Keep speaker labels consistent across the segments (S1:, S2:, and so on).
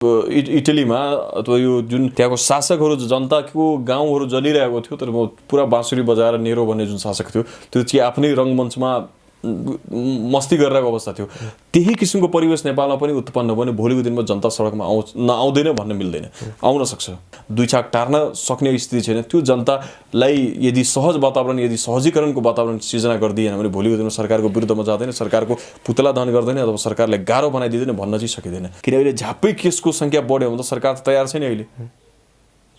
S1: इटलीमा अथवा यो जुन त्यहाँको शासकहरू जनताको गाउँहरू जलिरहेको थियो तर म पुरा बाँसुरी बजाएर नेरो भन्ने जुन शासक थियो त्यो चाहिँ आफ्नै रङ्गमञ्चमा मस्ती गरिरहेको अवस्था थियो। त्यही किसिमको परिवेश नेपालमा पनि उत्पन्न भयो भने भोलिको दिनमा जनता सडकमा नआउँदैन भन्न मिल्दैन, आउन सक्छ। दुई छाक टार्न सक्ने स्थिति छैन। त्यो जनतालाई यदि सहज वातावरण, यदि सहजीकरणको वातावरण सिर्जना गरिदिएन भने भोलिको दिनमा सरकारको विरुद्धमा जाँदैन, सरकारको पुतला दहन गर्दैन अथवा सरकारले गाह्रो बनाइदिँदैन भन्न चाहिँ सकिँदैन। किन अहिले झ्याप्पै केसको संख्या बढ्यो भने त सरकार त तयार छैन। अहिले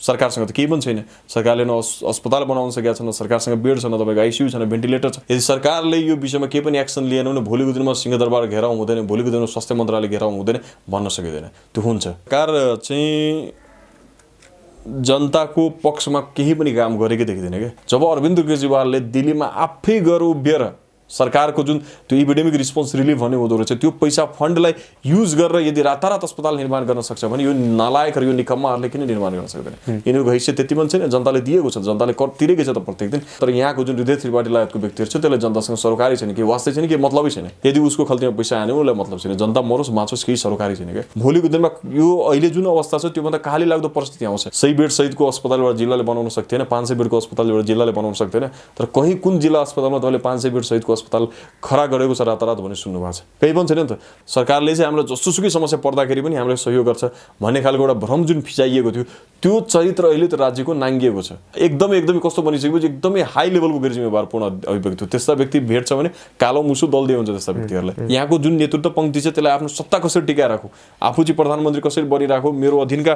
S1: सरकारसँग त केही पनि छैन। सरकारले न अस्पताल बनाउन सकेको छ, न सरकारसँग बेड छ, न तपाईँको आइसियु छ, न भेन्टिलेटर छ। यदि सरकारले यो विषयमा केही पनि एक्सन लिएन भने भोलिको दिनमा सिंहदरबार घेराउ हुँदैन, भोलिको दिनमा स्वास्थ्य मन्त्रालय घेराउ हुँदैन भन्न सकिँदैन। त्यो हुन्छ। सरकार चाहिँ जनताको पक्षमा केही पनि काम गरेकै देखिँदैन क्या। जब अरविन्द केजरीवालले दिल्लीमा आफै गएर उभिएर सरकारको जुन त्यो इपिडेमिक रिस्पोन्स रिलिफ भन्ने हुँदो रहेछ त्यो पैसा फन्डलाई युज गरेर यदि रातारात अस्पताल निर्माण गर्न सक्छ भने यो नालायकहरू, यो निकम्माहरूले किन निर्माण गर्न सक्दैन? यिनीहरूको हैसियत त्यति पनि छैन। जनताले दिएको छ, जनताले कर तिरेकै छ त प्रत्येक दिन। तर यहाँको जुन हृदय त्रिपाठी लगायतको व्यक्तिहरू छ त्यसलाई जनतासँग सरोकारी छैन, केही वास्तै छैन, केही मतलबै छैन। यदि उसको खल्तीमा पैसा आने उसलाई मतलब छैन। जनता मरोस् बाँचोस्, केही सरोकारी छैन क्या। भोलिको दिनमा यो अहिले जुन अवस्था छ त्योभन्दा काली लाग्दो परिस्थिति आउँछ। 100 बेड सहितको अस्पतालबाट जिल्लाले बनाउन सक्थेन, 500 बेडको अस्पतालबाट जिल्लाले बनाउन सक्थेन। तर कहीँ कुन जिल्ला अस्पतालमा तपाईँले 500 बेड सहितको अस्पताल खडा गरेको छ रातारात भन्ने सुन्नु भएको छ? केही पनि छैन नि त। सरकारले चाहिँ हामीलाई जस्तोसुकै समस्या पर्दाखेरि पनि हामीलाई सहयोग गर्छ भन्ने खालको एउटा भ्रम जुन फिचाइएको थियो त्यो चरित्र अहिले त राज्यको नाङ्गिएको छ। एकदमै कस्तो बनिसकेपछि एकदमै हाई लेभलको बेजिम्मेवारपूर्ण अभिव्यक्ति हो। त्यस्ता व्यक्ति भेट्छ भने कालो मुसो दल्दै हुन्छ त्यस्ता व्यक्तिहरूलाई। यहाँको जुन नेतृत्व पङ्क्ति छ त्यसलाई आफ्नो सत्ता कसरी टिकाएर राखौँ, आफू चाहिँ प्रधानमन्त्री कसरी बनिराखौँ, मेरो अधीनका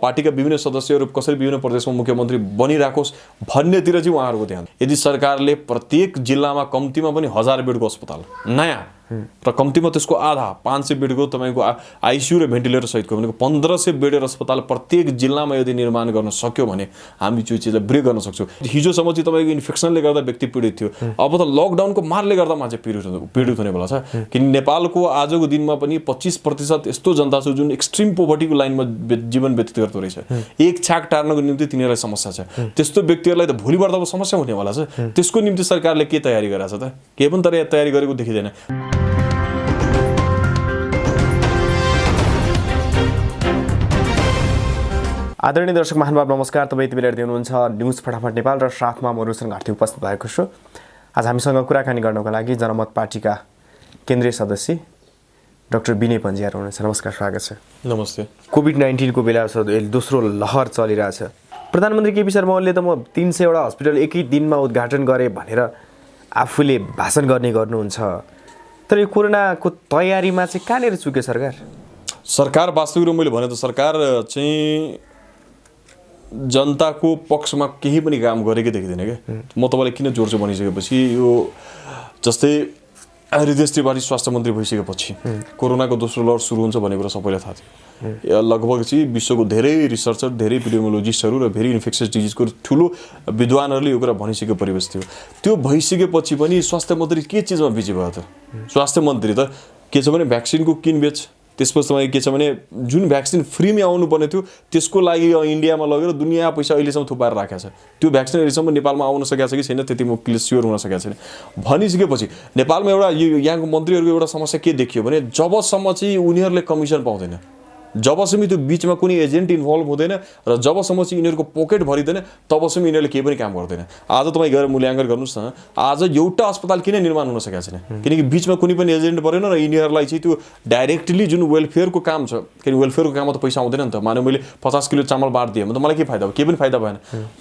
S1: पार्टीका विभिन्न सदस्यहरू कसरी विभिन्न प्रदेशमा मुख्यमन्त्री बनिराखोस् भन्नेतिर चाहिँ उहाँहरूको ध्यान। यदि सरकारले प्रत्येक जिल्लामा कम्तीमा पनि 1000 बेडको अस्पताल नयाँ र कम्तीमा त्यसको आधा 500 बेडको तपाईँको आइसियु र भेन्टिलेटर सहितको भनेको 1500 बेडेर अस्पताल प्रत्येक जिल्लामा यदि निर्माण गर्न सक्यो भने हामी त्यो चिजलाई ब्रेक गर्न सक्छौँ। हिजोसम्म चाहिँ तपाईँको इन्फेक्सनले गर्दा व्यक्ति पीडित थियो, अब त लकडाउनको मारले गर्दा मान्छे पीडित हुने बेला छ। किन नेपालको आजको दिनमा पनि 25% यस्तो जनता छ जुन एक्सट्रिम पोभर्टीको लाइनमा जीवन व्यतीत गर्दो रहेछ। एक छाक टार्नको निम्ति तिनीहरूलाई समस्या छ। त्यस्तो व्यक्तिहरूलाई त भोलिबाट अब समस्या हुनेवाला छ। त्यसको निम्ति सरकारले के तयारी गरेछ त? केही पनि तयारी गरेको देखिँदैन।
S2: आदरणीय दर्शक महानुभाव नमस्कार। तपाईँ यति बेला हेर्दै हुनुहुन्छ न्युज फटाफट नेपाल र साथमा म रोशन घार्ती उपस्थित भएको छु। आज हामीसँग कुराकानी गर्नको लागि जनमत पार्टीका केन्द्रीय सदस्य डाक्टर विनय पन्जियार हुनुहुन्छ। नमस्कार, स्वागत छ।
S1: नमस्ते।
S2: कोभिड-19 को बेला दोस्रो लहर चलिरहेछ। प्रधानमन्त्री केपी शर्मा ओलीले त म 300वटा हस्पिटल एकै दिनमा उद्घाटन गरेँ भनेर आफूले भाषण गर्नुहुन्छ। तर यो कोरोनाको तयारीमा चाहिँ कहाँनिर चुक्यो सरकार?
S1: वास्तविक मैले भने त सरकार चाहिँ जनताको पक्षमा केही पनि काम गरेकै देखिँदैन क्या। म तपाईँलाई किन जोड्छु भनिसकेपछि यो जस्तै हृदय त्रिपाठी स्वास्थ्य मन्त्री भइसकेपछि कोरोनाको दोस्रो लहर सुरु हुन्छ भन्ने कुरा सबैलाई थाहा थियो। लगभग चाहिँ विश्वको धेरै रिसर्चर, धेरै एपिडेमियोलोजिस्टहरू र धेरै इन्फेक्सियस डिजिजको ठुलो विद्वानहरूले यो कुरा भनिसकेको परिवेश थियो। त्यो भइसकेपछि पनि स्वास्थ्य मन्त्री के चिजमा बिजी भयो त? स्वास्थ्य मन्त्री त के छ भने भ्याक्सिनको किनबेच, त्यसपछि तपाईँ के छ भने जुन भ्याक्सिन फ्रीमा आउनुपर्ने थियो त्यसको लागि इन्डियामा लगेर दुनियाँ पैसा अहिलेसम्म थुपाएर राखेको छ। त्यो भ्याक्सिन अहिलेसम्म नेपालमा आउन सकेको छ कि छैन त्यति म स्योर हुन सकेको छैन। भनिसकेपछि नेपालमा एउटा यहाँको मन्त्रीहरूको एउटा समस्या के देखियो भने जबसम्म चाहिँ उनीहरूले कमिसन पाउँदैन, जबसम्म त्यो बिचमा कुनै एजेन्ट इन्भल्भ हुँदैन र जबसम्म चाहिँ यिनीहरूको पोकेट भरिँदैन तबसम्म यिनीहरूले केही पनि काम गर्दैन। आज तपाईँ गएर मूल्याङ्कन गर्नुहोस् न, आज एउटा अस्पताल किन निर्माण हुन सकेको छैन? किनकि बिचमा कुनै पनि एजेन्ट परेन र यिनीहरूलाई चाहिँ त्यो डाइरेक्टली जुन वेलफेयरको काम छ, किनकि वेलफेयरको काममा त पैसा आउँदैन नि त। मानव मैले 50 किलो चामल बाँडिदिएँ भने त मलाई के फाइदा भयो? केही पनि फाइदा भएन।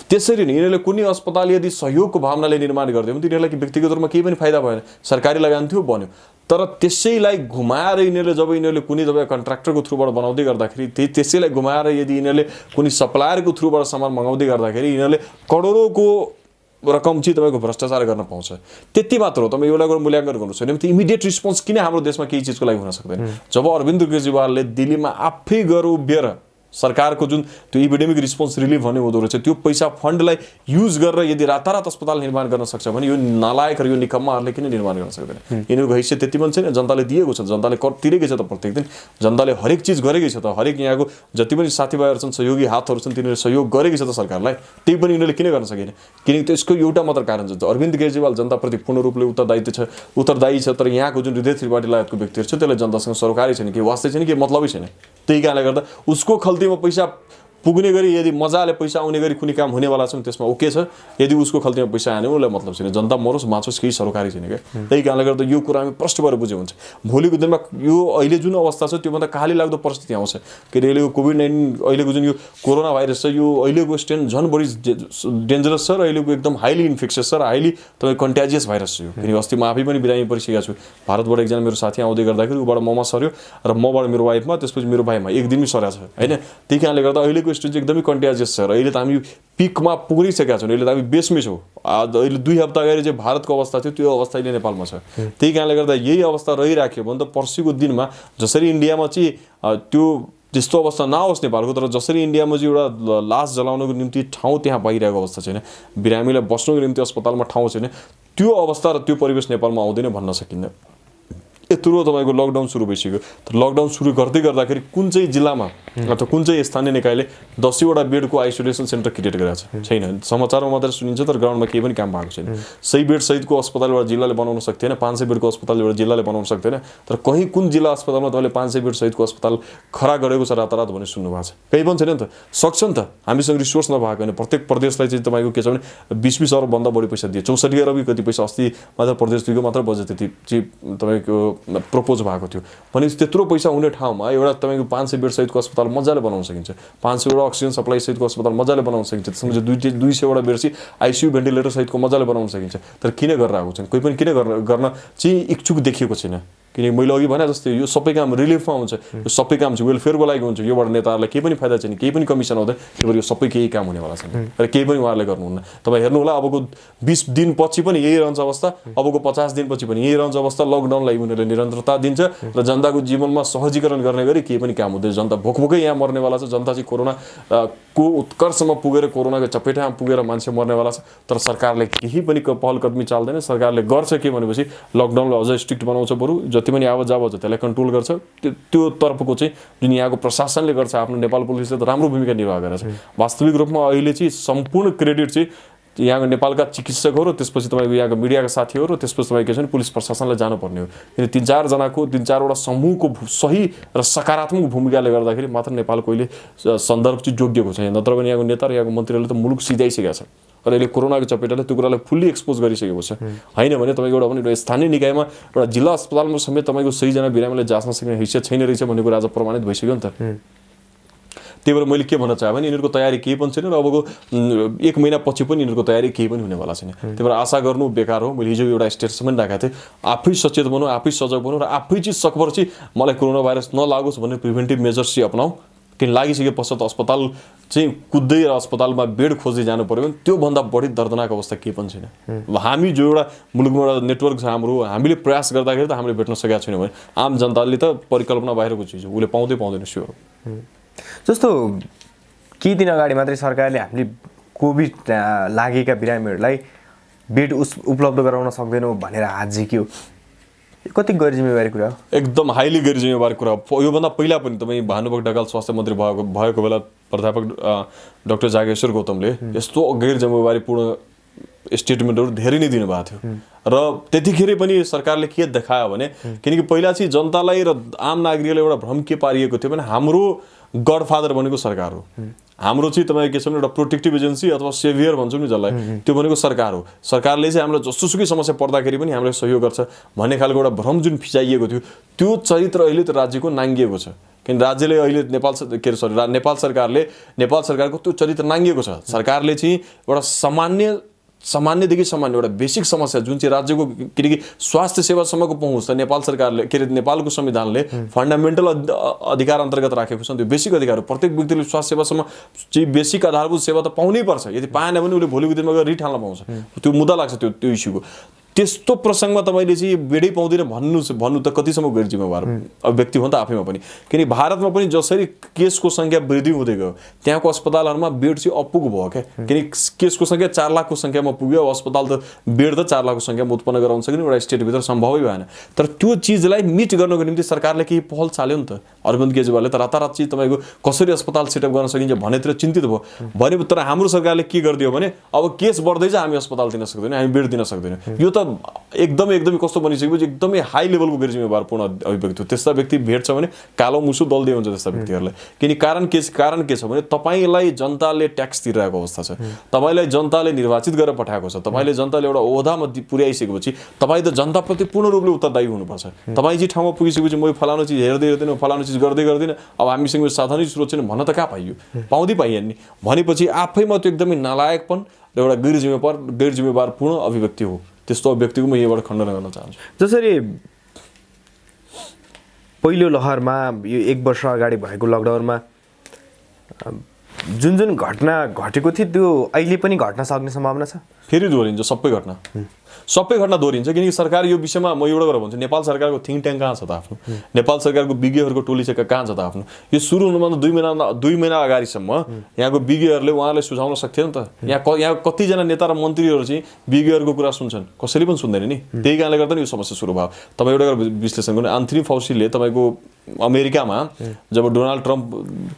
S1: त्यसरी नै यिनीहरूले कुनै अस्पताल यदि सहयोगको भावनाले निर्माण गरिदियो भने तिनीहरूलाई व्यक्तिगत रूपमा केही पनि फाइदा भएन। सरकारी लगानी थियो बन्यो, तर त्यसैलाई घुमाएर यिनीहरूले जब यिनीहरूले कुनै तपाईँ कन्ट्र्याक्टरको थ्रुबाट बनाउँदै गर्दाखेरि त्यसैलाई घुमाएर यदि यिनीहरूले कुनै सप्लायरको थ्रुबाट सामान मगाउँदै गर्दाखेरि यिनीहरूले करोडौँको रकम चाहिँ तपाईँको भ्रष्टाचार गर्न पाउँछ। त्यति मात्र हो। तपाईँ एउटा मूल्याङ्कन गर्नुहोस् भने इमिडिएट रिस्पोन्स किन हाम्रो देशमा केही चिजको लागि हुन सक्दैन? जब अरविन्द केजरीवालले दिल्लीमा आफै गएर उभिएर सरकारको जुन त्यो इपिडेमिक रिस्पोन्स रिलिफ भन्ने हुँदो रहेछ त्यो पैसा फन्डलाई युज गरेर यदि रातारात अस्पताल निर्माण गर्न सक्छ भने यो नालायक र यो निकम्माहरूले किन निर्माण गर्न सक्दैन? यिनीहरूको हैसियत त्यति पनि छैन। जनताले दिएको छ, जनताले कर तिरेकै छ त प्रत्येक दिन, जनताले हरेक चिज गरेकै छ त। हरेक यहाँको जति पनि साथीभाइहरू छन्, सहयोगी हातहरू छन्, तिनीहरूले सहयोग गरेकै छ त सरकारलाई। त्यही पनि यिनीहरूले किन गर्न सकेन? किनकि त्यसको एउटा मात्र कारण छ, अरविन्द केजरीवाल जनताप्रति पूर्ण रूपले उत्तरदायी छ, तर यहाँको जुन हृदय त्रिपाठी लगायतको व्यक्तिहरू छ त्यसलाई जनतासँग सरोकारी छैन, केही वास्तै छैन, केही मतलबै छैन। त्यही कारणले गर्दा उसको खल्तीमा पैसा पुग्ने गरी यदि मजाले पैसा आउने गरी कुनै काम हुनेवाला छ त्यसमा ओके छ। यदि उसको खल्तीमा पैसा आएन उसलाई मतलब छैन, जनता मरोस् बाँचोस्, केही सरकारी छैन क्या। त्यही कारणले गर्दा यो कुरा हामी प्रष्ट भएर बुझ्यो हुन्छ। भोलिको दिनमा यो अहिले जुन अवस्था छ त्योभन्दा काली लाग्दो परिस्थिति आउँछ। के अरे यो कोभिड-19 अहिलेको जुन यो कोरोना भाइरस छ यो अहिलेको स्ट्रेन झन् बढी डेन्जरस छ र अहिलेको एकदम हाइली इन्फेक्सियस छ र हाइली तपाईँ कन्ट्याजियस भाइरस छ यो। किनकि अस्ति म आफै पनि बिरामी परिसकेको छु। भारतबाट एकजना मेरो साथी आउँदै गर्दाखेरि उबाट ममा सर्यो र मबाट मेरो वाइफमा, त्यसपछि मेरो भाइमा एक दिनमै सरेको छ होइन। त्यही कारणले गर्दा अहिलेको स्टेज चाहिँ एकदमै कन्ट्याजियस छ र अहिले त हामी पिकमा पुगिसकेका छौँ। अहिले त हामी बेसमै छौँ। अहिले 2 हप्ता अगाडि चाहिँ भारतको अवस्था थियो त्यो अवस्था अहिले नेपालमा छ। त्यही कारणले गर्दा यही अवस्था रहिराख्यो भने त पर्सिको दिनमा जसरी इन्डियामा चाहिँ त्यो त्यस्तो अवस्था नआओस् नेपालको, तर जसरी इन्डियामा चाहिँ एउटा लास जलाउनको निम्ति ठाउँ त्यहाँ पाइरहेको अवस्था छैन, बिरामीलाई बस्नुको निम्ति अस्पतालमा ठाउँ छैन, त्यो अवस्था र त्यो परिवेश नेपालमा आउँदैन भन्न सकिन्न। यत्रो तपाईँको लकडाउन सुरु भइसक्यो। तर लकडाउन सुरु गर्दै गर्दाखेरि कुन चाहिँ जिल्लामा अथवा कुन चाहिँ स्थानीय निकायले 10वटा बेडको आइसोलेसन सेन्टर क्रिएट गरेको छैन? समाचारमा मात्रै सुनिन्छ तर ग्राउन्डमा केही पनि काम भएको छैन। सही बेड सहितको अस्पताल एउटा जिल्लाले बनाउन सक्दैन, 500 बेडको अस्पताल एउटा जिल्लाले बनाउन सक्दैन। तर कहीँ कुन जिल्ला अस्पतालमा तपाईँले 500 बेड सहितको अस्पताल खडा गरेको छ रातारात भने सुन्नु भएको छ? केही पनि छैन नि त। सक्छ नि त, हामीसँग रिसोर्स नभएको होइन। प्रत्येक प्रदेशलाई चाहिँ तपाईँको के छ भने 20-20 अरबभन्दा बढी पैसा दिए। 64 अरब कति पैसा अस्ति मात्र प्रदेश 2को मात्र बजेट त्यति चाहिँ तपाईँको प्रपोज भएको थियो भने त्यत्रो पैसा हुने ठाउँमा एउटा तपाईँको 500 बेड सहितको अस्पताल मजाले बनाउन सकिन्छ। 500वटा अक्सिजन सप्लाई सहितको अस्पताल मजाले बनाउन सकिन्छ। त्यसमा चाहिँ 200वटा बेड चाहिँ आइसियु भेन्टिलेटर सहितको मजाले बनाउन सकिन्छ। तर किन गरेर आएको छैन? कोही पनि किन गर्न चाहिँ इच्छुक देखिएको छैन। किनकि मैले अघि भने जस्तै यो सबै काम रिलिफमा हुन्छ, यो सबै काम चाहिँ वेलफेयरको लागि हुन्छ। योबाट नेताहरूलाई केही पनि फाइदा छैन, केही पनि कमिसन आउँदैन। त्यही भएर यो सबै केही काम हुनेवाला छैन र केही पनि उहाँहरूले गर्नुहुन्न। तपाईँ हेर्नु होला अबको 20 दिनपछि पनि यही रहन्छ अवस्था, अबको 50 दिनपछि पनि यही रहन्छ अवस्था। लकडाउनलाई उनीहरूले निरन्तरता दिन्छ र जनताको जीवनमा सहजीकरण गर्ने गरी केही पनि काम हुँदैन। जनता भोकभोकै यहाँ मर्नेवाला छ। जनता चाहिँ कोरोना को उत्कर्षमा पुगेर कोरोनाको चपेटामा पुगेर मान्छे मर्नेवाला छ। तर सरकारले केही पनि पहल कदमी चाल्दैन। सरकारले गर्छ के भनेपछि लकडाउनलाई अझ स्ट्रिक्ट बनाउँछ, बरु जति पनि आवत जावत छ त्यसलाई कन्ट्रोल गर्छ। त्यो तर्फको चाहिँ जुन यहाँको प्रशासनले गर्छ, आफ्नो नेपाल पुलिसले त राम्रो भूमिका निर्वाह गरेछ। वास्तविक रूपमा अहिले चाहिँ सम्पूर्ण क्रेडिट चाहिँ यहाँको नेपालका चिकित्सकहरू, त्यसपछि तपाईँको यहाँको मिडियाका साथीहरू, त्यसपछि तपाईँको के छ भने पुलिस प्रशासनलाई जानुपर्ने हो। किन 3-4 जनाको 3-4वटा समूहको सही र सकारात्मक भूमिकाले गर्दाखेरि मात्र नेपालको अहिले सन्दर्भ चाहिँ जोगिएको छ। नत्र भने यहाँको नेता र यहाँको मन्त्रीहरूले त मुलुक सिधाइसकेका छ र अहिले कोरोनाको चपेटाले त्यो कुरालाई फुल्ली एक्सपोज गरिसकेको छ। होइन भने तपाईँको एउटा स्थानीय निकायमा एउटा जिल्ला अस्पतालमा समेत तपाईँको 100जना बिरामीलाई जाँच्न सक्ने हैसियत छैन रहेछ भन्ने कुरा आज प्रमाणित भइसक्यो नि त। त्यही भएर मैले के भन्न चाहेँ भने यिनीहरूको तयारी केही पनि छैन र अबको 1 महिना पछि पनि यिनीहरूको तयारी केही पनि हुनेवाला छैन। त्यही भएर आशा गर्नु बेकार हो। मैले हिजो एउटा स्टेटसमा पनि राखेको थिएँ, आफै सचेत बनु, आफै सजग बनु र आफै चाहिँ सकभर चाहिँ मलाई कोरोना भाइरस नलागोस् भन्ने प्रिभेन्टिभ मेजर्स चाहिँ अपनाऊ। किन लागिसके पश्चात अस्पताल चाहिँ कुद्दै र अस्पतालमा बेड खोज्दै जानु पर्यो भने त्योभन्दा बढी दर्दनाक अवस्था केही पनि छैन। हामी जो एउटा मुलुकमा एउटा नेटवर्क छ हाम्रो, हामीले प्रयास गर्दाखेरि त हामीले भेट्न सकेका छैनौँ भने आम जनताले त परिकल्पना बाहिरको चिज हो, उसले पाउँदैन स्योर।
S2: जस्तो केही दिन अगाडि मात्रै सरकारले हामीले कोभिड लागेका बिरामीहरूलाई बेड उपलब्ध गराउन सक्दैनौँ भनेर हात झिक्यो। कति गैरजिम्मेवारी कुरा हो? एकदम
S1: हाइली गैरजिम्मेवारी कुरा हो। योभन्दा पहिला पनि तपाईँ भानुभक्त ढकाल स्वास्थ्य मन्त्री भएको बेला प्राध्यापक डाक्टर जागेश्वर गौतमले यस्तो गैरजिम्मेवारीपूर्ण स्टेटमेन्टहरू धेरै नै दिनुभएको थियो र त्यतिखेर पनि सरकारले के देखायो भने किनकि पहिला चाहिँ जनतालाई र आम नागरिकलाई एउटा भ्रम के पारिएको थियो भने हाम्रो गडफादर भनेको सरकार हो, हाम्रो चाहिँ तपाईँ के छ भने एउटा प्रोटेक्टिभ एजेन्सी अथवा सेभियर भन्छौँ नि जसलाई, त्यो भनेको सरकार हो। सरकारले चाहिँ हामीलाई जस्तोसुकै समस्या पर्दाखेरि पनि हामीलाई सहयोग गर्छ भन्ने खालको एउटा भ्रम जुन फिजाइएको थियो त्यो चरित्र अहिले त राज्यको नाङ्गिएको छ। किन राज्यले अहिले नेपाल सरकारको त्यो चरित्र नाङ्गिएको छ। सरकारले चाहिँ एउटा सामान्यदेखि सामान्य एउटा बेसिक समस्या जुन चाहिँ राज्यको, किनकि स्वास्थ्य सेवासम्मको पहुँच त नेपाल सरकारले के अरे नेपालको संविधानले फन्डामेन्टल अधिकार अन्तर्गत राखेको छ। त्यो बेसिक अधिकार हो। प्रत्येक व्यक्तिले स्वास्थ्य सेवासम्म चाहिँ बेसिक आधारभूत सेवा त पाउनै पर्छ। यदि पाएन भने उसले भोलिको दिनमा गएर रिट हाल्न पाउँछ। त्यो मुद्दा लाग्छ त्यो इस्युको। त्यस्तो प्रसङ्गमा तपाईँले चाहिँ बेडै पाउँदैन भन्नु त कतिसम्म गैर जिम्मेवार व्यक्ति हो नि त आफैमा पनि। किनकि भारतमा पनि जसरी केसको सङ्ख्या वृद्धि हुँदै गयो त्यहाँको अस्पतालहरूमा बेड चाहिँ अपुग भयो क्या। किनकि केसको सङ्ख्या 4 लाखको सङ्ख्यामा पुग्यो, अस्पताल त बेड त 4 लाखको सङ्ख्यामा उत्पन्न गराउन सक्ने एउटा स्टेटभित्र सम्भवै भएन। तर त्यो चिजलाई मिट गर्नको निम्ति सरकारले केही पहल चाल्यो नि त। अरविन्द केजरीवालले त रातारात चाहिँ तपाईँको कसरी अस्पताल सेटअप गर्न सकिन्छ भन्नेतिर चिन्तित भयो भने। तर हाम्रो सरकारले के गरिदियो भने अब केस बढ्दैछ हामी अस्पताल दिन सक्दैनौँ, हामी बेड दिन सक्दैनौँ। यो त एकदमै कस्तो बनिसकेपछि एकदमै हाई लेभलको गैर जिम्मेवारपूर्ण अभिव्यक्ति हो। त्यस्ता व्यक्ति भेट्छ भने कालो मुसु दल्दै हुन्छ त्यस्ता व्यक्तिहरूलाई। किनकि कारण के छ भने तपाईँलाई जनताले ट्याक्स तिरिरहेको अवस्था छ, तपाईँलाई जनताले निर्वाचित गरेर पठाएको छ, तपाईँले जनताले एउटा ओहदामा पुर्याइसकेपछि तपाईँ त जनताप्रति पूर्ण रूपले उत्तरदायी हुनुपर्छ। तपाईँ चाहिँ ठाउँमा पुगिसकेपछि म फलानु चिज हेर्दैन, फलानु चिज गर्दैन, अब हामीसँग साधनै स्रोत छैन भन्न त कहाँ पाइयो, पाइएन नि। भनेपछि आफैमा त्यो एकदमै नालायकपन र एउटा गैर जिम्मेवारपूर्ण अभिव्यक्ति हो। त्यस्तो अभिव्यक्तिको म यहीबाट खण्डन गर्न चाहन्छु।
S2: जसरी पहिलो लहरमा यो 1 वर्ष अगाडि भएको लकडाउनमा जुन घटना घटेको थियो त्यो अहिले पनि घट्न सक्ने सम्भावना छ?
S1: फेरि दोहोरिन्छ सबै घटना दोहोरिन्छ। किनकि सरकार यो विषयमा म एउटा कुरा भन्छु, नेपाल सरकारको थिङ्क ट्याङ्क कहाँ छ त आफ्नो? नेपाल सरकारको विज्ञहरूको टोली चाहिँ कहाँ छ त आफ्नो? यो सुरु हुनुभन्दा 2 महिना अगाडिसम्म यहाँको विज्ञहरूले उहाँलाई सुझाउन सक्थ्यो नि त। यहाँ कतिजना नेता र मन्त्रीहरू चाहिँ विज्ञहरूको कुरा सुन्छन्, कसैले पनि सुन्दैन नि। त्यही कारणले गर्दा नि यो समस्या सुरु भयो। तपाईँ एउटा विश्लेषण गर्नु, एन्थनी फाउसीले तपाईँको अमेरिकामा जब डोनाल्ड ट्रम्प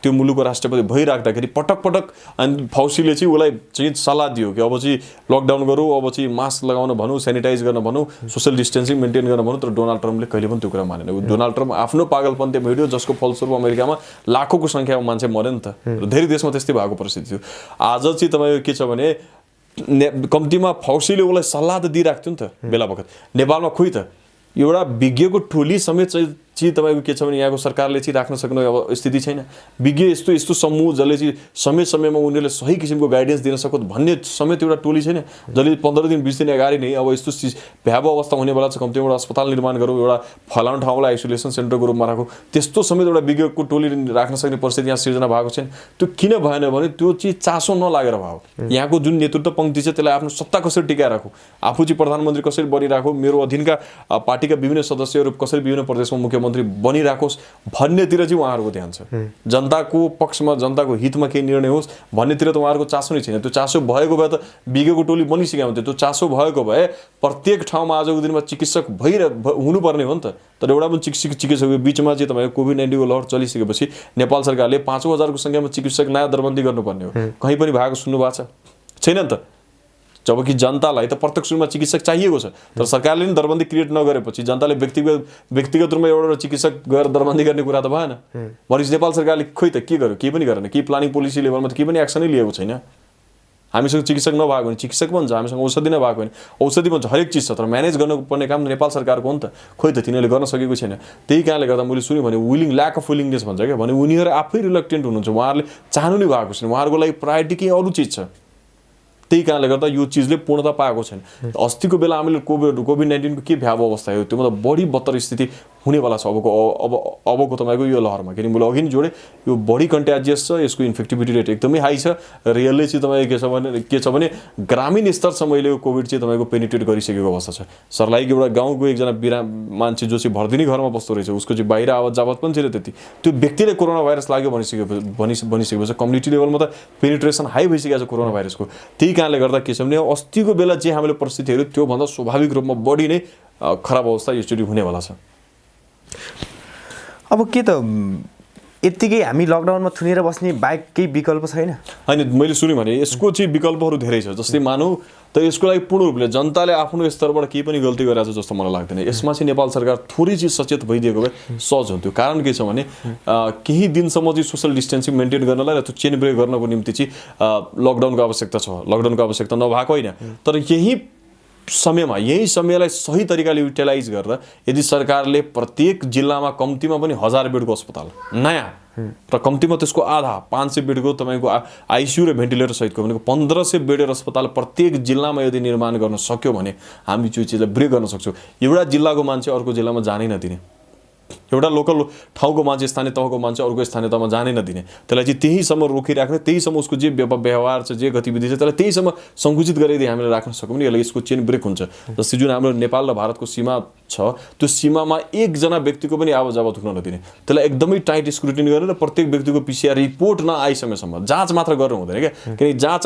S1: त्यो मुलुकको राष्ट्रपति भइराख्दाखेरि पटक अनि फाउसीले चाहिँ उसलाई चाहिँ सल्लाह दियो कि अब चाहिँ लकडाउन गरौँ, अब चाहिँ मास्क लगाउन भनौँ, सेनिटाइज गर्न भनौँ, सोसियल डिस्टेन्सिङ मेन्टेन गर्न भनौँ। तर डोनाल्ड ट्रम्पले कहिले पनि त्यो कुरा मानेन। डोनाल्ड ट्रम्प आफ्नो पागलपन त्यो भेट्यो जसको फलस्वरूप अमेरिकामा लाखौँको सङ्ख्यामा मान्छे मर्यो नि त। धेरै देशमा त्यस्तै भएको परिस्थिति थियो। आज चाहिँ तपाईँको के छ भने कम्तीमा फाउसीले उसलाई सल्लाह त दिइरहेको थियो नि त बेला बखत। नेपालमा खोइ त एउटा विज्ञको टोली समेत चाहिँ तपाईँको के छ भने यहाँको सरकारले चाहिँ राख्न सक्ने अब स्थिति छैन। विज्ञ यस्तो समूह जसले चाहिँ समयमा उनीहरूले सही किसिमको गाइडेन्स दिन सकोस् भन्ने समेत एउटा टोली छैन, जसले 15 दिन 20 दिन अगाडि नै अब यस्तो भयावह अवस्था हुनेवाला छ, कम्तीमा एउटा अस्पताल निर्माण गरौँ, एउटा फलानु ठाउँलाई आइसोलेसन सेन्टरको रूपमा राखौँ, त्यस्तो समेत एउटा विज्ञको टोली राख्न सक्ने परिस्थिति यहाँ सिर्जना भएको छैन। त्यो किन भएन भने त्यो चाहिँ चासो नलागेर भयो। यहाँको जुन नेतृत्व पङ्क्ति छ त्यसलाई आफ्नो सत्ता कसरी टिकाएर राखौँ, आफू चाहिँ प्रधानमन्त्री कसरी बनिराखौँ, मेरो अधीनका पार्टीका विभिन्न सदस्यहरू कसरी विभिन्न प्रदेशमा मुख्यमन्त्री बनिराखोस् भन्नेतिर चाहिँ उहाँहरूको ध्यान छ। जनताको पक्षमा जनताको हितमा केही निर्णय होस् भन्नेतिर त उहाँहरूको चासो नै छैन। त्यो चासो भएको भए त विज्ञको टोली बनिसकेको हुन्थ्यो। त्यो चासो भएको भए प्रत्येक ठाउँमा आजको दिनमा चिकित्सक हुनुपर्ने हो नि त। तर एउटा पनि चिकित्सकको बिचमा चाहिँ तपाईँको कोभिड-19 को लहर चलिसकेपछि नेपाल सरकारले 5,000 को सङ्ख्यामा चिकित्सक नयाँ दरबन्दी गर्नुपर्ने हो। कहीँ पनि भएको सुन्नु भएको छैन नि त। जबकि जनतालाई त प्रत्यक्ष रूपमा चिकित्सक चाहिएको छ, तर सरकारले नि दरबन्दी क्रिएट नगरेपछि जनताले व्यक्तिगत रूपमा एउटा चिकित्सक गएर दरबन्दी गर्ने कुरा त भएन। भनेपछि नेपाल सरकारले खोइ त के गर्यो, केही पनि गरेन। केही प्लानिङ पोलिसी लेभलमा त केही पनि एक्सनै लिएको छैन। हामीसँग चिकित्सक नभएको भने चिकित्सक भन्छ, हामीसँग औषधि नभएको भने औषधि भन्छ, हरेक चिज छ। तर म्यानेज गर्नुपर्ने काम नेपाल सरकारको हो नि त। खोइ त तिनीहरूले गर्न सकेको छैन। त्यही कारणले गर्दा मैले सुन्यो भने ल्याक अफ विलिङनेस भन्छ क्या, भने उनीहरू आफै रिलक्टेन्ट हुनुहुन्छ। उहाँहरूले चाहनु नै भएको छैन। उहाँहरूको लागि प्रायोरिटी केही अरू चिज छ। त्यही कारणले गर्दा यो चिजले पूर्णता पाएको छैन। अस्तिको बेला हामीले कोभिड-19 को के भयावह अवस्था हो, त्योभन्दा बढी बदतर स्थिति हुनेवाला छ अबको तपाईँको यो लहरमा। किनकि मैले अघि नै जोडेँ, यो बढी कन्ट्याजियस छ, यसको इन्फेक्टिभिटी रेट एकदमै हाई छ र यसले चाहिँ तपाईँको के छ भने ग्रामीण स्तरसम्म अहिले यो कोभिड चाहिँ तपाईँको पेनिट्रेट गरिसकेको अवस्था छ। सर्लाहीको एउटा गाउँको एकजना मान्छे जो चाहिँ भर्दिनी घरमा बस्दो रहेछ, उसको चाहिँ बाहिर आवत जावत पनि थिएन त्यति। त्यो व्यक्तिले कोरोना भाइरस लाग्यो भनिसकेपछि कम्युनिटी लेभलमा त पेनिट्रेसन हाई भइसकेको छ कोरोना भाइरसको। त्यही कारणले गर्दा के छ भने अस्तिको बेला चाहिँ हामीले परिस्थितिहरू त्योभन्दा स्वाभाविक रूपमा बढी नै खराब अवस्था यसचोटि हुनेवाला छ।
S2: अब के त यत्तिकै हामी लकडाउनमा थुनेर बस्ने बाहेक केही विकल्प छैन?
S1: होइन, मैले सुनेँ भने यसको चाहिँ विकल्पहरू धेरै छ। जस्तै मानौँ त यसको लागि पूर्ण रूपले जनताले आफ्नो स्तरबाट केही पनि गल्ती गरेको छ जस्तो मलाई लाग्दैन। यसमा चाहिँ नेपाल सरकार थोरै चाहिँ सचेत भइदिएको भए सहज हुन्थ्यो। कारण के छ भने केही दिनसम्म चाहिँ सोसियल डिस्टेन्सिङ मेन्टेन गर्नलाई र त्यो चेन ब्रेक गर्नको निम्ति चाहिँ लकडाउनको आवश्यकता छ। लकडाउनको आवश्यकता नभएको होइन, तर यही समयलाई सही तरिकाले युटिलाइज गर्दा यदि सरकारले प्रत्येक जिल्लामा कम्तीमा पनि 1000 बेडको अस्पताल नयाँ र कम्तीमा त्यसको आधा 500 बेडको तपाईँको आइसियु र भेन्टिलेटर सहितको भनेको 1500 बेडेर अस्पताल प्रत्येक जिल्लामा यदि निर्माण गर्न सक्यो भने हामी त्यो चिजलाई ब्रेक गर्न सक्छौँ। एउटा जिल्लाको मान्छे अर्को जिल्लामा जानै नदिने, एउटा लोकल ठाउँको मान्छे स्थानीय तहको मान्छे अर्को स्थानीय तहमा जानै नदिने, त्यसलाई चाहिँ त्यहीसम्म रोकिराख्ने, त्यहीसम्म उसको जे व्यवहार छ जे गतिविधि छ त्यसलाई त्यहीसम्म सङ्कुचित गरेर हामीले राख्न सकौँ भने यसको चेन ब्रेक हुन्छ। जस्तै जुन हाम्रो नेपाल र भारतको सीमा छ त्यो सीमामा एकजना व्यक्तिको पनि आवाज उठ्न नदिने, त्यसलाई एकदमै टाइट स्क्रुटिनी गरेर प्रत्येक व्यक्तिको PCR रिपोर्ट नआइसकेसम्म जाँच मात्र गर्नु हुँदैन क्या। किनकि जाँच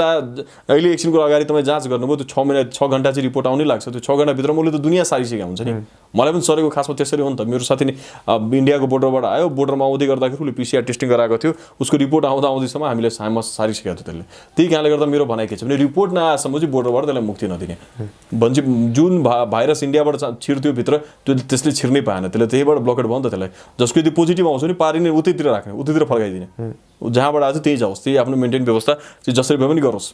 S1: अहिले एकछिनको अगाडि तपाईँ जाँच गर्नुभयो त्यो 6 घन्टा चाहिँ रिपोर्ट आउनै लाग्छ, त्यो 6 घन्टाभित्रमा उसले त दुनियाँ सारिसकेका हुन्छ नि। मलाई पनि सरेको खासमा त्यसरी हो नि त। मेरो साथी नि इन्डियाको बोर्डरबाट आयो, बोर्डरमा आउँदै गर्दाखेरि उसले PCR टेस्टिङ गराएको थियो, उसको रिपोर्ट आउँदासम्म हामीले सारिसकेको थियो त्यसले। त्यही कारणले गर्दा मेरो भनाइ के छ भने रिपोर्ट नआएसम्म चाहिँ बोर्डरबाट त्यसलाई मुक्ति नदिने भन्छ। जुन भाइरस इन्डियाबाट छिर्थ्यो भित्र त्यो त्यसले छिर्नै पाएन, त्यसले त्यहीबाट ब्लकेट भयो नि त त्यसलाई। जसको यदि पोजिटिभ आउँछ नि पारिने उतैतिर राख्ने, उतैतिर फर्काइदिने, जहाँबाट आएको त्यही जाओस्, त्यही आफ्नो मेन्टेन व्यवस्था चाहिँ जसरी भए पनि गरोस्।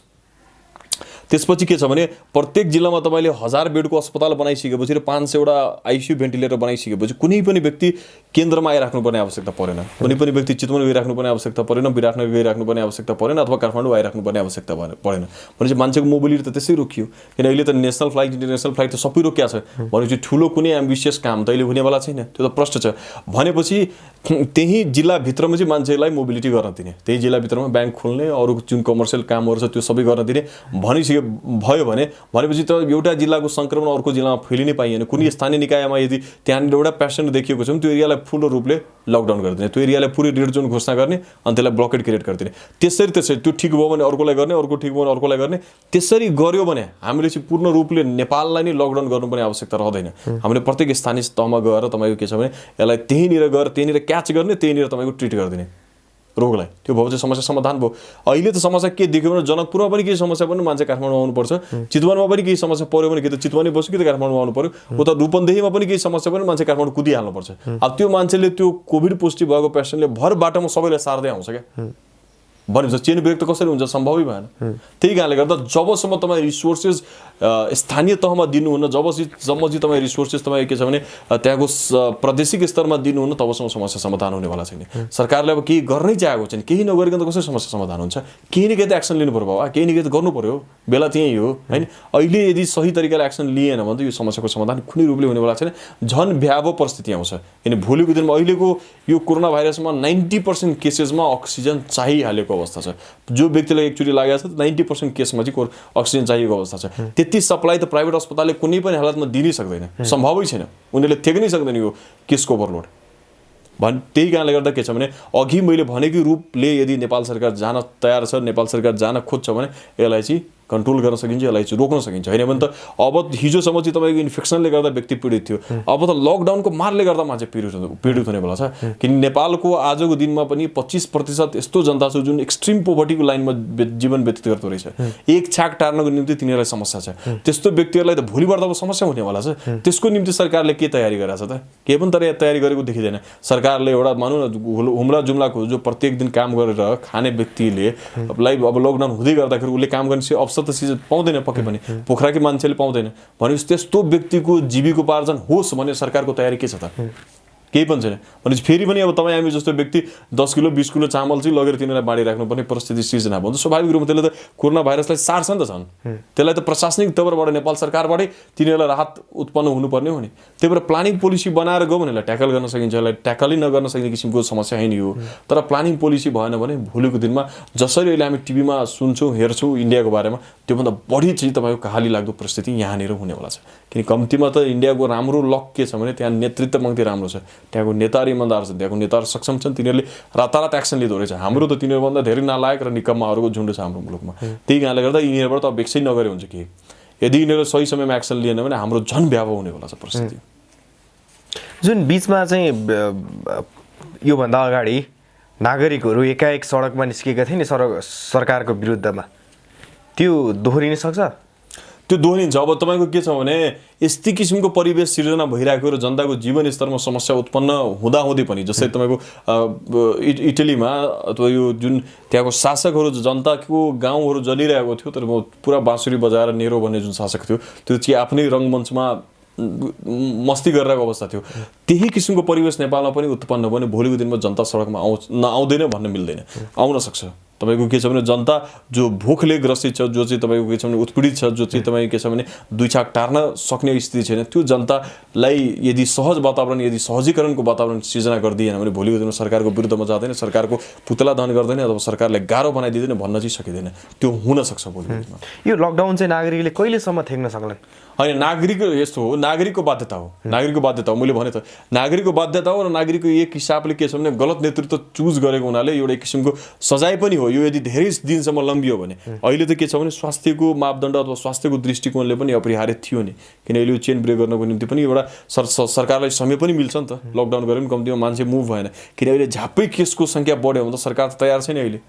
S1: त्यसपछि के छ भने प्रत्येक जिल्लामा तपाईँले 1000 बेडको अस्पताल बनाइसकेपछि र 500वटा ICU भेन्टिलेटर बनाइसकेपछि कुनै पनि व्यक्ति केन्द्रमा आइराख्नुपर्ने आवश्यकता परेन, कुनै पनि व्यक्ति चितवन गइराख्नुपर्ने आवश्यकता परेन, विराटनगर गइराख्नुपर्ने आवश्यकता परेन, अथवा काठमाडौँ आइराख्नुपर्ने आवश्यकता परेन। भनेपछि मान्छेको मोबिलिटी त त्यसै रोकियो। किन अहिले त नेसनल फ्लाइट इन्टरनेसनल फ्लाइट त सबै रोकिएको छ। भनेपछि ठुलो कुनै एम्बिसियस काम त अहिले हुनेवाला छैन, त्यो त प्रश्न छ। भनेपछि त्यही जिल्लाभित्रमा चाहिँ मान्छेलाई मोबिलिटी गर्न दिने, त्यही जिल्लाभित्रमा ब्याङ्क खोल्ने, अरू जुन कमर्सियल कामहरू छ त्यो सबै गर्न दिने भयो भनेपछि त एउटा जिल्लाको सङ्क्रमण अर्को जिल्लामा फैलिनै पाइएन। कुनै स्थानीय निकायमा यदि त्यहाँनिर एउटा पेसेन्ट देखिएको छ भने त्यो एरियालाई फुल रूपले लकडाउन गरिदिने, त्यो एरियालाई पुरै रेड जोन घोषणा गर्ने अनि त्यसलाई ब्लकेट क्रिएट गरिदिने। त्यसरी त्यो ठिक भयो भने अर्कोलाई गर्ने, अर्को ठिक भयो भने अर्कोलाई गर्ने। त्यसरी गर्यो भने हामीले चाहिँ पूर्ण रूपले नेपाललाई नै लकडाउन गर्नुपर्ने आवश्यकता रहँदैन। हामीले प्रत्येक स्थानीय तहमा गएर तपाईँको के छ भने यसलाई त्यहीँनिर गएर त्यहीँनिर क्याच गर्ने, त्यहीँनिर तपाईँको ट्रिट गरिदिने रोगलाई। त्यो भयो चाहिँ समस्या समाधान भयो। अहिले त समस्या के देख्यो भने जनकपुरमा पनि केही समस्या पनि मान्छे काठमाडौँ आउनुपर्छ, चितवनमा पनि केही समस्या पऱ्यो भने कि त चितवनै बस्यो कि त काठमाडौँ आउनु पऱ्यो, उता रूपन्देहीमा पनि केही समस्या पनि मान्छे काठमाडौँ कुदिहाल्नुपर्छ। अब त्यो मान्छेले त्यो कोभिड पोजिटिभ भएको पेसेन्टले भर बाटोमा सबैलाई सार्दै आउँछ क्या। भनेपछि चेन ब्रेक त कसरी हुन्छ, सम्भवै भएन। त्यही कारणले गर्दा जबसम्म तपाईँ रिसोर्सेस स्थानीय तहमा दिनुहुन्न, जबसम्म चाहिँ तपाईँ रिसोर्सेस तपाईँ के छ भने त्यहाँको प्रादेशिक स्तरमा दिनुहुन्न, तबसम्म समस्या समाधान हुनेवाला छैन। सरकारले अब केही गर्नै चाहेको छैन, केही नगरिकन त कसरी समस्या समाधान हुन्छ? केही न केही त एक्सन लिनु पर्यो बाबा, केही न केही त गर्नु पर्यो, बेला त्यही हो होइन। अहिले यदि सही तरिकाले एक्सन लिएन भने त यो समस्याको समाधान कुनै रूपले हुनेवाला छैन, झन् भयावह परिस्थिति आउँछ। किन भोलिको दिनमा अहिलेको यो कोरोना भाइरसमा 90% केसेसमा अक्सिजन चाहिहालेको अवस्था छ। जो व्यक्तिलाई एकचोटि लागेको छ 90% केसमा चाहिँ अक्सिजन चाहिएको अवस्था छ। त्यति सप्लाई त प्राइभेट अस्पतालले कुनै पनि हालतमा दिनै सक्दैन, सम्भवै छैन, उनीहरूले थेक्नै सक्दैन यो केसको ओभरलोड। त्यही कारणले गर्दा के छ भने अघि मैले भनेको रूपले यदि नेपाल सरकार जान तयार छ, नेपाल सरकार जान खोज्छ भने यसलाई चाहिँ कन्ट्रोल गर्न सकिन्छ, यसलाई चाहिँ रोक्न सकिन्छ। होइन भने त अब हिजोसम्म चाहिँ तपाईँको इन्फेक्सनले गर्दा व्यक्ति पीडित थियो, अब त लकडाउनको मारले गर्दा मान्छे पीडित हुनेवाला छ। किन नेपालको आजको दिनमा पनि 25% यस्तो जनता छ जुन एक्सट्रिम पोभर्टीको लाइनमा जीवन व्यतीत गर्दो रहेछ। एक छाक टार्नको निम्ति तिनीहरूलाई समस्या छ। त्यस्तो व्यक्तिहरूलाई त भोलिबाट अब समस्या हुनेवाला छ। त्यसको निम्ति सरकारले के तयारी गरेछ त? केही पनि तयारी गरेको देखिँदैन। सरकारले एउटा मानौँ न हुम्ला जुम्लाको जो प्रत्येक दिन काम गरेर खाने व्यक्तिले अब लकडाउन हुँदै गर्दाखेरि उसले काम गर्ने अवसर त पाउँदैन, पक्कै पनि पोखराकै मान्छेले पाउँदैन। भनेपछि त्यस्तो व्यक्तिको जीविकोपार्जन होस् भने सरकारको तयारी के छ त? केही पनि छैन। भनेपछि फेरि पनि अब तपाईँ हामी जस्तो व्यक्ति 10 किलो 20 किलो चामल चाहिँ लगेर तिनीहरूलाई बाँडिराख्नुपर्ने परिस्थिति सिर्जना भयो। स्वाभाविक रूपमा त्यसले त कोरोना भाइरसलाई सार्छ नि त झन्। त्यसलाई त प्रशासनिक तवरबाट नेपाल सरकारबाटै तिनीहरूलाई राहत उत्पन्न हुनुपर्ने हो नि। त्यही भएर प्लानिङ पोलिसी बनाएर गयो भने यसलाई ट्याकल गर्न सकिन्छ। यसलाई ट्याकलै नगर्न सकिने किसिमको समस्या होइन यो। तर प्लानिङ पोलिसी भएन भने भोलिको दिनमा जसरी अहिले हामी टिभीमा सुन्छौँ हेर्छौँ इन्डियाको बारेमा त्योभन्दा बढी चाहिँ तपाईँको कहाली लाग्दो परिस्थिति यहाँनिर हुनेवाला छ। किन कम्तीमा त इन्डियाको राम्रो लक के छ भने त्यहाँ नेतृत्व मङ्ती राम्रो छ, त्यहाँको नेताहरू इमान्दार छन्, त्यहाँको नेताहरू सक्षम छन्, तिनीहरूले रातारात एक्सन लिँदो रहेछ। हाम्रो त तिनीहरूभन्दा धेरै नालायक र निकम्माहरूको झुन्ड छ हाम्रो मुलुकमा। त्यही कारणले गर्दा यिनीहरूबाट त अपेक्षै नगरे हुन्छ कि यदि यिनीहरू सही समयमा एक्सन लिएन भने हाम्रो झन् भयावह हुनेवाला छ परिस्थिति।
S2: जुन बिचमा चाहिँ योभन्दा अगाडि नागरिकहरू एकाएक सडकमा निस्केका थिए नि सरकारको विरुद्धमा, त्यो दोहोरिन सक्छ?
S1: त्यो दोहोरिन्छ। अब तपाईँको के छ भने यस्तै किसिमको परिवेश सिर्जना भइरहेको र जनताको जीवन स्तरमा समस्या उत्पन्न हुँदाहुँदै पनि, जस्तै तपाईँको इटलीमा अथवा यो जुन त्यहाँको शासकहरू जनताको गाउँहरू जलिरहेको थियो तर पुरा बाँसुरी बजाएर नेरो भन्ने जुन शासक थियो त्यो चाहिँ आफ्नै रङ्गमञ्चमा मस्ती गरिरहेको अवस्था थियो। त्यही किसिमको परिवेश नेपालमा पनि उत्पन्न भयो भने भोलिको दिनमा जनता सडकमा आउँदैन भन्न मिल्दैन, आउन सक्छ। तपाईँको के छ भने जनता जो भोकले ग्रसित छ, जो चाहिँ तपाईँको के छ भने उत्पीडित छ, जो चाहिँ तपाईँ के छ भने दुई छाक टार्न सक्ने स्थिति छैन, त्यो जनतालाई यदि सहज वातावरण, यदि सहजीकरणको वातावरण सिर्जना गरिदिएन भने भोलिको दिनमा सरकारको विरुद्धमा जाँदैन, सरकारको पुतला दहन गर्दैन अथवा सरकारलाई गाह्रो बनाइदिँदैन भन्न चाहिँ सकिँदैन। त्यो हुन सक्छ भोलिको दिनमा।
S2: यो लकडाउन चाहिँ नागरिकले कहिलेसम्म थेक्न सक्लान्?
S1: होइन, नागरिक यस्तो हो, नागरिकको बाध्यता हो, नागरिकको बाध्यता हो। मैले भने त नागरिकको बाध्यता हो र नागरिकको एक हिसाबले के छ भने गलत नेतृत्व चुज गरेको हुनाले एउटा एक किसिमको सजाय पनि हो। यो यदि धेरै दिनसम्म लम्बियो भने अहिले त के छ भने स्वास्थ्यको मापदण्ड अथवा स्वास्थ्यको दृष्टिकोणले पनि अपरिहार्य थियो नि, किन अहिले यो चेन ब्रेक गर्नको निम्ति पनि एउटा सरकारलाई समय पनि मिल्छ नि त। लकडाउन गरे पनि कम्तीमा मान्छे मुभ भएन, किन अहिले झाप्पै केसको सङ्ख्या बढ्यो भने त सरकार त तयार छैन। अहिले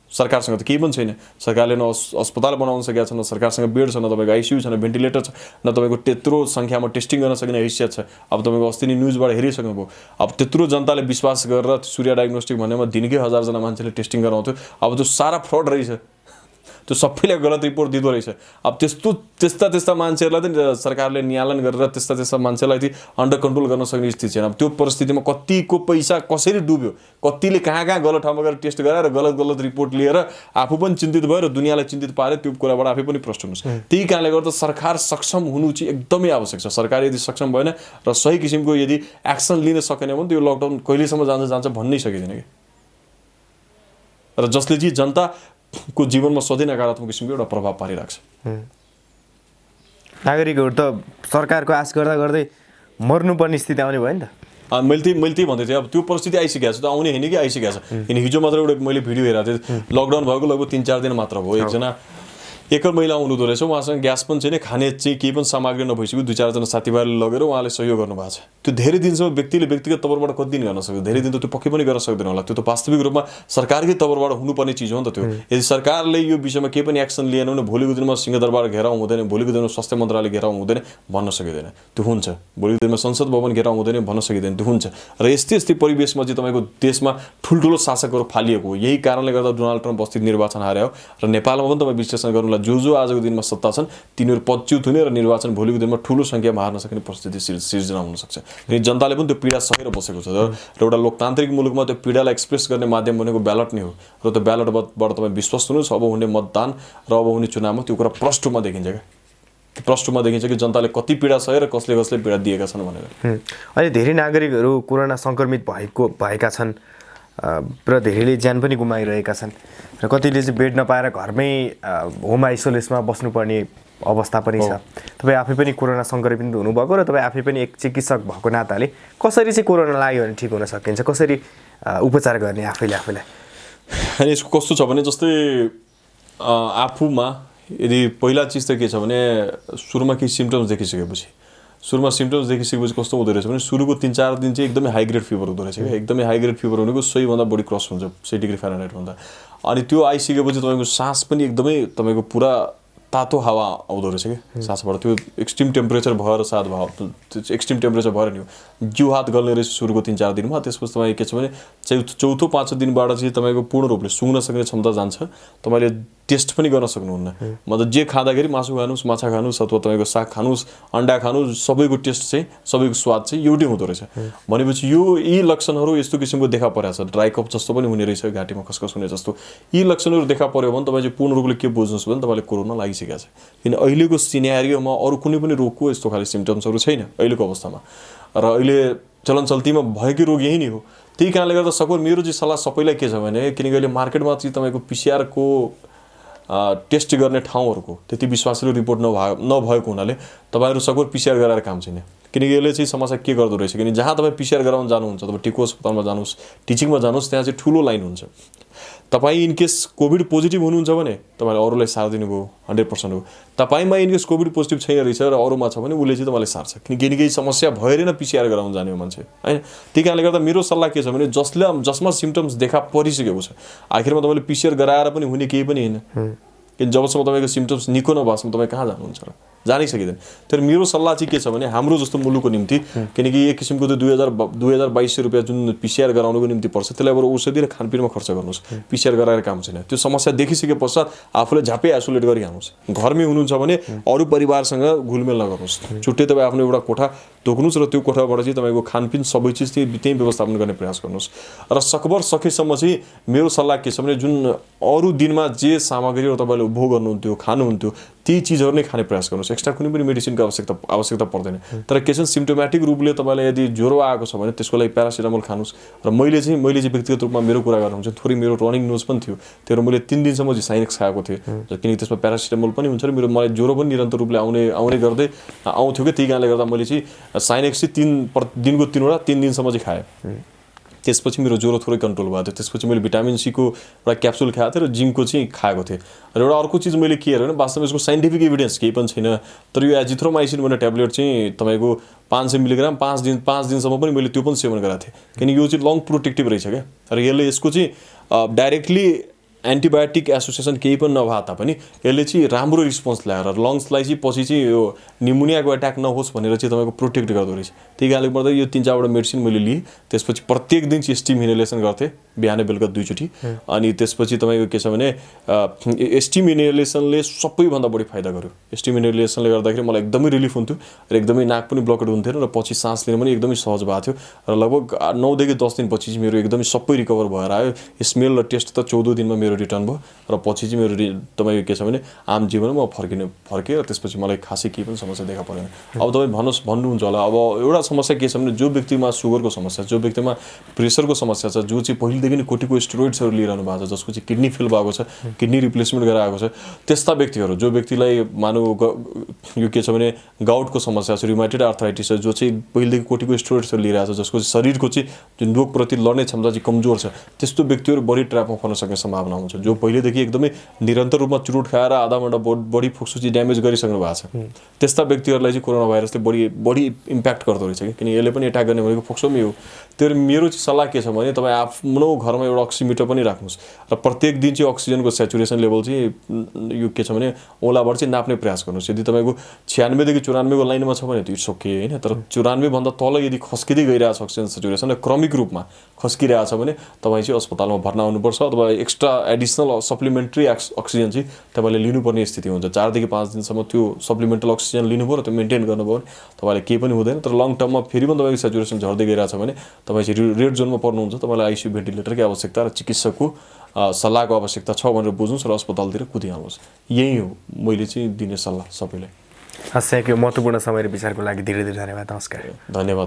S1: सरकारसँग त केही पनि छैन। सरकारले न अस्पताल बनाउन सकेको छ, न सरकारसँग बेड छ, न तपाईँको आइसियू छ, न भेन्टिलेटर छ, न तपाईँको त्यत्रो सङ्ख्यामा टेस्टिङ गर्न सक्ने हैसियत छ। अब तपाईँको अस्ति नै न्युजबाट हेरिसक्नुभयो, अब त्यत्रो जनताले विश्वास गरेर सूर्य डायग्नोस्टिक भन्नेमा दिनकै 1000जना मान्छेले टेस्टिङ गराउँथ्यो। अब त्यो सारा फ्रड रहेछ, त्यो सबैले गलत रिपोर्ट दिँदो रहेछ। अब त्यस्ता मान्छेहरूलाई त सरकारले नियालन गरेर त्यस्ता मान्छेलाई चाहिँ अन्डर कन्ट्रोल गर्न सक्ने स्थिति छैन। अब त्यो परिस्थितिमा कतिको पैसा कसरी डुब्यो, कतिले कहाँ गलत ठाउँमा गएर टेस्ट गराएर गलत रिपोर्ट लिएर आफू पनि चिन्तित भयो र दुनियाँलाई चिन्तित पारे, त्यो कुराबाट आफै पनि प्रश्न हुनुहोस्। त्यही कारणले गर्दा सरकार सक्षम हुनु चाहिँ एकदमै आवश्यक छ। सरकार यदि सक्षम भएन र सही किसिमको यदि एक्सन लिन सकेन भने त्यो लकडाउन कहिलेसम्म जान्छ भन्नै सकिँदैन कि। र जसले चाहिँ जनताको जीवनमा सधैँ नकारात्मक किसिमको एउटा प्रभाव पारिरहेको छ।
S2: नागरिकहरू त सरकारको आश गर्दा गर्दै मर्नुपर्ने स्थिति आउने भयो नि त।
S1: मैले त्यही भन्दै थिएँ, अब त्यो परिस्थिति आइसकेको छ त, आउने होइन कि आइसकेको छ। किन हिजो मात्र एउटा मैले भिडियो हेरेको थिएँ, लकडाउन भएको लगभग 3-4 दिन मात्र भयो, एकजना एकल महिला आउनुहुँदो रहेछ, उहाँसँग ग्यास पनि छैन, खाने चाहिँ केही पनि सामग्री नभइसक्यो, 2-4जना साथीभाइले लगेर उहाँले सहयोग गर्नुभएको छ। त्यो धेरै दिनसम्म व्यक्तिले व्यक्तिगत तवरबाट कति दिन गर्न सक्छ, धेरै दिन त त्यो पक्कै पनि गर्न सक्दैन होला। त्यो त वास्तविक रूपमा सरकारकै तवरबाट हुनुपर्ने चिज हो नि त। त्यो यदि सरकारले यो विषयमा केही पनि एक्सन लिएन भने भोलिको दिनमा सिंहदरबार घेराउ हुँदैन, भोलिको दिनमा स्वास्थ्य मन्त्रालय घेराउ हुँदैन भन्न सकिँदैन, त्यो हुन्छ। भोलिको दिनमा संसद भवन घेराउ हुँदैन भन्न सकिँदैन, त्यो हुन्छ। र यस्तै परिवेशमा चाहिँ तपाईँको देशमा ठुल्ठुलो शासकहरू फालिएको हो। यही कारणले गर्दा डोनाल्ड ट्रम्प अस्ति निर्वाचन हार्यो र नेपालमा पनि तपाईँ विश्लेषण गर्नुलाई जो आजको दिनमा सत्ता छन् तिनीहरू पदच्युत हुने र निर्वाचन भोलिको दिनमा ठुलो सङ्ख्यामा हार्न सक्ने परिस्थिति सिर्जना हुन सक्छ। किनकि जनताले पनि त्यो पीडा सहेर बसेको छ र एउटा लोकतान्त्रिक मुलुकमा त्यो पीडालाई एक्सप्रेस गर्ने माध्यम भनेको ब्यालट नै हो। र त्यो ब्यालटबाट तपाईँ विश्वास हुनुहोस्, अब हुने मतदान र अब हुने चुनावमा त्यो कुरा प्रष्टमा देखिन्छ क्या, प्रष्टमा देखिन्छ कि जनताले कति पीडा सहेर कसले पीडा दिएका छन् भनेर।
S2: अहिले धेरै नागरिकहरू कोरोना सङ्क्रमित भएका छन् र धेरैले ज्यान पनि गुमाइरहेका छन् र कतिले चाहिँ बेड नपाएर घरमै होम आइसोलेसनमा बस्नुपर्ने अवस्था पनि छ। तपाईँ आफै पनि कोरोना सङ्क्रमित हुनुभएको र तपाईँ आफै पनि एक चिकित्सक भएको नाताले कसरी चाहिँ कोरोना लाग्यो भने ठिक हुन सकिन्छ, कसरी उपचार गर्ने आफैले आफैलाई?
S1: अनि यसको कस्तो छ भने जस्तै आफूमा यदि पहिला चिज त के छ भने सुरुमा केही सिम्टम्स देखिसकेपछि कस्तो हुँदो रहेछ भने सुरुको 3-4 दिन चाहिँ एकदमै हाई ग्रेड फिभर हुँदो रहेछ क्या। एकदमै हाई ग्रेड फिभर भनेको 100 भन्दा बढी क्रस हुन्छ, 100 डिग्री फ्यारेनहाइट भन्दा। अनि त्यो आइसकेपछि तपाईँको सास पनि एकदमै तपाईँको पुरा तातो हावा आउँदो रहेछ कि सासबाट। त्यो एक्सट्रिम टेम्परेचर भएर एक्सट्रिम टेम्परेचर भएर नि जिउ हात गल्ने रहेछ सुरुको 3-4 दिनमा। त्यसपछि तपाईँ के छ भने चौथो 5 दिनबाट चाहिँ तपाईँको पूर्ण रूपले सुँग्न सक्ने क्षमता जान्छ, तपाईँले टेस्ट पनि गर्न सक्नुहुन्न। मतलब जे खाँदाखेरि मासु खानुहोस्, माछा खानुहोस् अथवा तपाईँको साग खानुहोस्, अन्डा खानुहोस्, सबैको टेस्ट चाहिँ, सबैको स्वाद चाहिँ एउटै हुँदो रहेछ। भनेपछि यी लक्षणहरू यस्तो किसिमको देखा परेको छ, ड्राई कफ जस्तो पनि हुने रहेछ, घाँटीमा खसखस हुने जस्तो यी लक्षणहरू देखा पर्यो भने तपाईँ चाहिँ पूर्ण रूपले के बुझ्नुहोस् भने तपाईँले कोरोना लागिसकेको छ। किन अहिलेको सिनेरियोमा अरू कुनै पनि रोगको यस्तो खाले सिम्टम्सहरू छैन अहिलेको अवस्थामा, र अहिले चलनचल्तीमा भएकै रोग यही नै हो। त्यही कारणले गर्दा सकभर मेरो चाहिँ सल्लाह सबैलाई के छ भने, किनकि अहिले मार्केटमा चाहिँ तपाईँको पिसिआरको टेस्ट गर्ने ठाउँहरूको त्यति विश्वासिलो रिपोर्ट नभएको हुनाले तपाईँहरू सकभर पिसिआर गराएर काम छैन। किनकि यसले चाहिँ समस्या के गर्दो रहेछ, किनकि जहाँ तपाईँ पिसिआर गराउन जानुहुन्छ, तपाईँ टिको अस्पतालमा जानुहोस्, टिचिङमा जानुहोस्, त्यहाँ चाहिँ ठुलो लाइन हुन्छ। तपाईँ इनकेस कोभिड पोजिटिभ हुनुहुन्छ भने तपाईँले अरूलाई सारिदिनु भयो, 100% हो। तपाईँमा इनकेस कोभिड पोजिटिभ छैन रहेछ र अरूमा छ भने उसले चाहिँ तपाईँलाई सार्छ, किनकि समस्या भएर नै पिसिआर गराउन जाने हो मान्छे, होइन। त्यही कारणले गर्दा मेरो सल्लाह के छ भने जसमा सिम्टम्स देखा परिसकेको छ, आखिरमा तपाईँले पिसिआर गराएर पनि हुने केही पनि होइन। किन जबसम्म तपाईँको सिम्टम्स निको नभएसम्म तपाईँ कहाँ जानुहुन्छ र जानै सकिँदैन। तर मेरो सल्लाह चाहिँ के छ भने हाम्रो जस्तो मुलुकको निम्ति किनकि एक किसिमको त 2200 रुपियाँ जुन पिसिआर गराउनुको निम्ति पर्छ त्यसलाई बरु औषधि र खानपिनमा खर्च गर्नुहोस्, पिसिआर गराएर काम छैन। त्यो समस्या देखिसके पश्चात आफूले झ्यापै आइसोलेट गरिहाल्नुहोस्। घरमै हुनुहुन्छ भने अरू परिवारसँग घुलमेल नगर्नुहोस्, छुट्टै तपाईँ आफ्नो एउटा कोठा तोक्नुहोस् र त्यो कोठाबाट चाहिँ तपाईँको खानपिन सबै चिज त्यही व्यवस्थापन गर्ने प्रयास गर्नुहोस्। र सकभर सकेसम्म चाहिँ मेरो सल्लाह के छ भने जुन अरू दिनमा जे सामग्रीहरू तपाईँले उपभोग गर्नुहुन्थ्यो खानुहुन्थ्यो ती चिजहरू नै खाने प्रयास गर्नुहोस्। एक्स्ट्रा कुनै पनि मेडिसिनको आवश्यकता पर्दैन। तर के छ सिम्टोमेटिक रूपले तपाईँलाई यदि ज्वरो आएको छ भने त्यसको लागि प्यारासिटामोल खानुहोस्। र मैले चाहिँ व्यक्तिगत रूपमा मेरो कुरा गर्नुहुन्छ थोरै मेरो रनिङ नोज पनि थियो, तर मैले 3 दिनसम्म चाहिँ साइनेक्स खाएको थिएँ किनकि त्यसमा प्यारासिटामोल पनि हुन्छ र मलाई ज्वरो पनि निरन्तर रूपले आउने गर्दै आउँथ्यो कि त्यही कारणले गर्दा मैले चाहिँ साइनेक्स चाहिँ दिनको 3 दिनसम्म चाहिँ खाएँ। त्यसपछि मेरो ज्वरो थोरै कन्ट्रोल भएको थियो। त्यसपछि मैले भिटामिन सीको एउटा क्याप्सुल खाएको थिएँ र जिङ्कको चाहिँ खाएको थिएँ। र एउटा अर्को चिज मैले के हेरेँ भने वास्तवमा यसको साइन्टिफिक एभिडेन्स केही पनि छैन, तर यो एजिथ्रोमाइसिन भन्ने ट्याब्लेट चाहिँ तपाईँको 500 मिलिग्राम 5 दिनसम्म पनि मैले त्यो पनि सेवन गरेको थिएँ किनकि यो चाहिँ लङ प्रोटेक्टिभ रहेछ क्या। र यसको चाहिँ डाइरेक्टली एन्टिबायोटिक एसोसिएसन केही पनि नभए तापनि यसले चाहिँ राम्रो रिस्पोन्स ल्याएर लङ्सलाई चाहिँ पछि चाहिँ यो निमोनियाको एट्याक नहोस् भनेर चाहिँ तपाईँको प्रोटेक्ट गर्दो रहेछ। त्यही कारणले गर्दा यो 3-4वटा मेडिसिन मैले लिएँ। त्यसपछि प्रत्येक दिन चाहिँ स्टिम इनहेलेसन गर्थेँ, बिहानै बेलुका 2 चोटि। अनि त्यसपछि तपाईँको के छ भने स्टिम इनहेलेसनले सबैभन्दा बढी फाइदा गर्यो। स्टिम इनहेलेसनले गर्दाखेरि मलाई एकदमै रिलिफ हुन्थ्यो र एकदमै नाक पनि ब्लकेट हुन्थेन र पछि सास लिन पनि एकदमै सहज भएको थियो। र लगभग 9 देखि 10 दिनपछि चाहिँ मेरो एकदमै सबै रिकभर भएर आयो। स्मेल र टेस्ट त 14 दिनमा मेरो रिटर्न भयो र पछि चाहिँ मेरो तपाईँको के छ भने आम जीवनमा म फर्केँ र त्यसपछि मलाई खासै केही पनि समस्या देखा परेन। अब तपाईँ भन्नुहुन्छ होला अब एउटा समस्या के छ भने जो व्यक्तिमा सुगरको समस्या, जो व्यक्तिमा प्रेसरको समस्या छ, जो चाहिँ पहिलेदेखि नै कोर्टिकोस्टेरोइड्सहरू लिइरहनु भएको छ, जसको चाहिँ किडनी फेल भएको छ, किडनी रिप्लेसमेन्ट गराएको छ, त्यस्ता व्यक्तिहरू जो व्यक्तिलाई यो के छ भने गाउटको समस्या छ, रुमाटोइड आर्थराइटिस छ, जो चाहिँ पहिलेदेखि कोर्टिकोस्टेरोइड्सहरू लिइरहेको छ, जसको चाहिँ शरीरको चाहिँ जुन रोगप्रति लड्ने क्षमता चाहिँ कमजोर छ, त्यस्तो व्यक्तिहरू बढी ट्र्यापमा पर्न सक्ने सम्भावना हुन्छ। जो पहिलेदेखि एकदमै निरन्तर रूपमा चुरोट खाएर आधा घण्टा बडी फोक्सो चाहिँ ड्यामेज गरिसक्नु भएको छ, त्यस्ता व्यक्तिहरूलाई चाहिँ कोरोना भाइरसले बढी इम्प्याक्ट गर्दो रहेछ कि किन यसले पनि एट्याक गर्ने भनेको फोक्सोमै हो। तर मेरो चाहिँ सल्लाह के छ भने तपाईँ आफ्नो घरमा एउटा अक्सिमिटर पनि राख्नुहोस् र प्रत्येक दिन चाहिँ अक्सिजनको सेचुरेसन लेभल चाहिँ यो के छ भने ओलाबाट चाहिँ नाप्ने प्रयास गर्नुहोस्। यदि तपाईँको 96 देखि 94 को लाइनमा छ भने त इट्स ओके होइन, तर 94 भन्दा तल यदि खस्किँदै गइरहेको छ अक्सिजन सेचुरेसन र क्रमिक रूपमा खस्किरहेको छ भने तपाईँ चाहिँ अस्पतालमा भर्ना हुनुपर्छ अथवा एक्स्ट्रा एडिसनल सप्लिमेन्ट्री अक्सिजन चाहिँ तपाईँले लिनुपर्ने स्थिति हुन्छ। 4 देखि 5 दिनसम्म त्यो सप्लिमेन्टल अक्सिजन लिनुभयो र त्यो मेन्टेन गर्नुभयो भने तपाईँलाई केही पनि हुँदैन। तर लङ टर्ममा फेरि पनि तपाईँको सेचुरेसन झर्दै गइरहेको छ भने तपाईँ चाहिँ रेड जोनमा पर्नुहुन्छ, तपाईँलाई आइसियु भेन्टिलेटरकै आवश्यकता र चिकित्सकको सल्लाहको आवश्यकता छ भनेर बुझ्नुहोस् र अस्पतालतिर कुदिहाल्नुहोस्। यही हो मैले चाहिँ दिने सल्लाह सबैलाई।
S2: हस्, यहाँको महत्त्वपूर्ण समय र विचारको लागि धेरै धेरै धन्यवाद। नमस्कार।
S1: धन्यवाद।